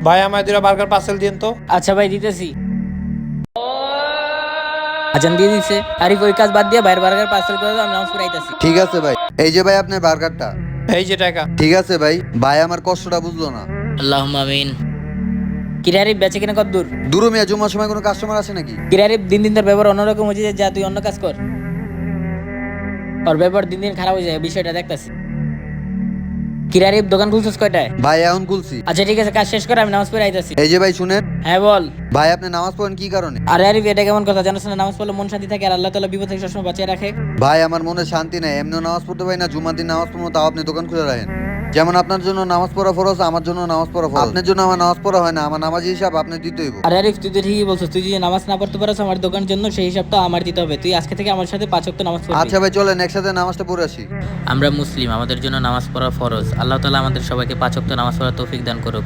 ভাই আমায় দুটা বার্গার পার্সেল দিন তো। আচ্ছা ভাই দিতেছি। আজান দিয়ে দিছে। আরিফ ওই কাজ বাদ দিয়ে বাইরের বার্গার পার্সেল করে দাও, আমি নামাজ পড়ে আইতাছি। ঠিক আছে ভাই, এই যে ভাই আপনার বার্গারটা। এই যে টাকা। ঠিক আছে ভাই, ভাই আমার কষ্টটা বুঝলো না। আল্লাহুম্মা আমিন। কিরে আরিফ বেচে কিনা কত দূর? দূর মিয়া, জুম্মার সময় কোনো কাস্টমার আসে নাকি? কিরে আরিফ দিন দিন তোর ব্যবহার অন্যরকম হয়ে যায়, যা তুই অন্য কাজ কর। ওর ব্যবহার দিন দিন খারাপ হয়ে যায়, বিষয়টা দেখতাছি। কিরে আরিফ দোকান খুলছিস কয়টায়? ভাই এখন খুলছি। আচ্ছা ঠিক আছে, কাজ শেষ করে আমি নামাজ পড়ে আইতাছি। এই যে ভাই শুনেন, হ্যাঁ বল। ভাই আপনি নামাজ পড়েন কি কারণে? আরে আরিফ এটা কেমন কথা, জানোস না নামাজ পড়লে মন শান্তি থাকে আর আল্লাহ তাআলা বিপদ থেকে সবসময় বাঁচিয়ে রাখে। ভাই আমার মনে শান্তি নেই, এমনিও নামাজ পড়তে পারি না, জুমার দিন নামাজ পড়বো তাও আপনি দোকান খুলে রাখেন। যেমন আপনার জন্য নামাজ পড়া ফরজ, আমার জন্য নামাজ পড়া ফরজ। আপনার জন্য আমার নামাজ পড়া হয় না, আমার নামাজি হিসাব আপনি দিতেই হইব। আরে আরিফ তুই তো ঠিকই বলছিস, তুই যদি নামাজ না পড়তে পারছ আমার দোকানের জন্য সেই হিসাবটা আমার দিতে হবে। তুই আজকে থেকে আমার সাথে 5 ওয়াক্ত নামাজ পড়বি। আচ্ছা ভাই চলেন একসাথে নামাজটা পড়ে আসি। আমরা মুসলিম, আমাদের জন্য নামাজ পড়া ফরজ। আল্লাহ তাআলা আমাদের সবাইকে 5 ওয়াক্ত নামাজ পড়ার তৌফিক দান করুক।